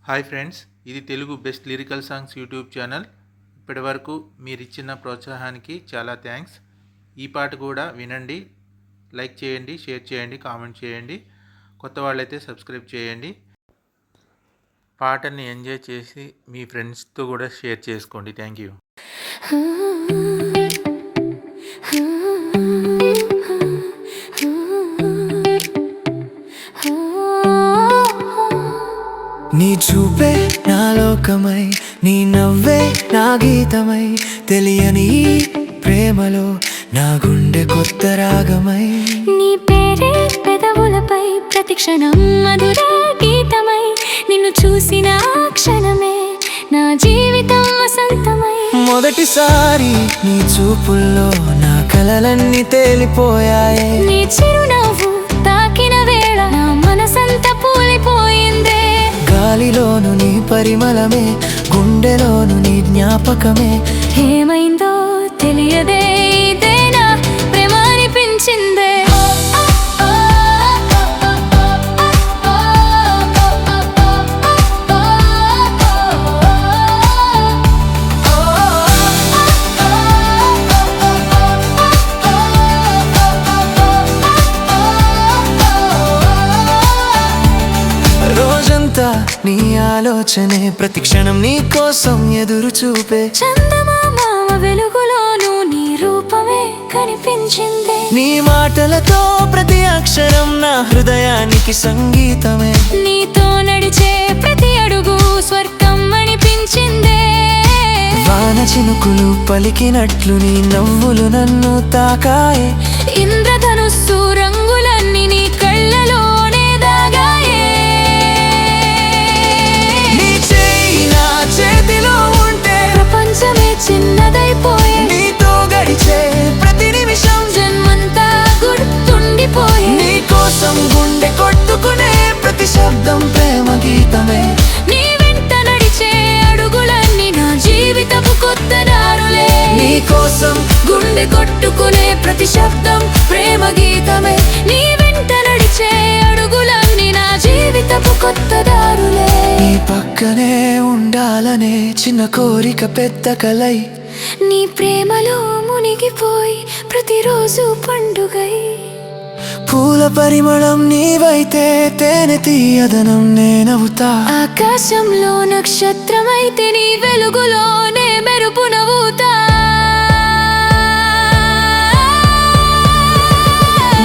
Hi friends, ఇది Telugu best lyrical songs YouTube channel. ఇప్పటివరకు మీరు ఇచ్చిన ప్రోత్సాహానికి చాలా థ్యాంక్స్. ఈ పాట కూడా వినండి, లైక్ చేయండి, షేర్ చేయండి, కామెంట్ చేయండి. కొత్త వాళ్ళైతే సబ్స్క్రైబ్ చేయండి. పాటని ఎంజాయ్ చేసి మీ ఫ్రెండ్స్తో కూడా షేర్ చేసుకోండి. Thank you. నీ చూపే నా లోకమై, నీ నవ్వే నా గీతమై, తెలియని ప్రేమలో నా గుండె కొత్త రాగమై. నీ పేరే పెదవులపై ప్రతిక్షణం మధుర గీతమై, నిన్ను చూసిన క్షణమే నా జీవితం వసంతమై. మొదటిసారి నీ చూపుల్లో నా కలలన్నీ తేలిపోయాయి. నీ చిరునవ్వు తాకిన వేళ నా మనసంతా పూలిపోయిందే. గాలిలోను నీ పరిమళమే, గుండెలోను నీ జ్ఞాపకమే. ఏమైందో తెలియదే, ఇదేనా ప్రేమ అనిపించిందే. రోజంతా నీ ఆలోచనే, ప్రతి క్షణం నీ కోసం ఎదురు చూపే. చందమామ వెలుగులోను నీ రూపమే కనిపించిందే. నీ మాటలతో ప్రతి అక్షరం నా హృదయానికి సంగీతమే. నీతో నడిచే ప్రతి అడుగు స్వర్గం అనిపించిందే. వాన చినుకులు పలికినట్లు నీ నవ్వులు నన్ను తాకాయే. ఇంద్రధనుస్సు రంగులన్నీ నీ కళ్ళలోనే దాగాయే. నీ చేయి నా చేతిలో ఉంటే ప్రపంచమే చిన్నదైపోయే. నీతో గడిచే ప్రతి నిమిషం జన్మంతా గుర్తుండిపోయే. నీ కోసం గుండె కొట్టుకునే ప్రతి శబ్దం ప్రేమ గీతమే. నీ వెంట నడిచే అడుగులన్నీ నా జీవితపు కొత్త దారులే. నీ కోసం గుండె కొట్టుకునే ప్రతి శబ్దం ప్రేమ గీతమే. నీ వెంట నడిచే అడుగులన్నీ నా జీవితపు కొత్త దారులే. నీ పక్కనే ఉండాలనే చిన్న కోరిక పెద్ద కలై, నీ ప్రేమలో మునిగిపోయి ప్రతిరోజు పండుగై. పూల పరిమళం నీవైతే తేనె తీయదనం నేనవుతా. ఆకాశంలో నక్షత్రమైతే నీ వెలుగులోనే మెరుపు నవ్వుతా.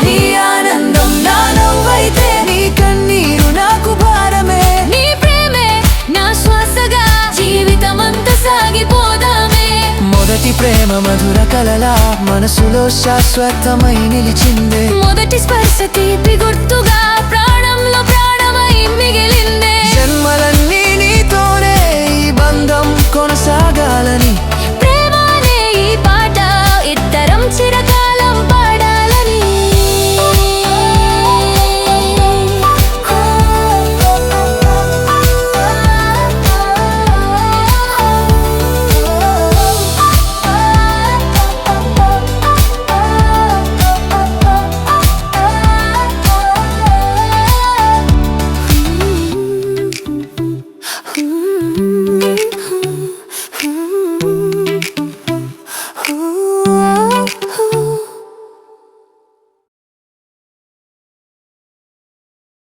నీ ఆనందం నా నవ్వైతే, నీ కన్నీరు నాకు భారమే. నీ ప్రేమే నా శ్వాసగా జీవితమంతా సాగిపోదామే. మొదటి ప్రేమ మధుర కలలా మనసులో శాశ్వతమై నిలిచిందే. మొదటి స్పర్శ తీపి గుర్తుగా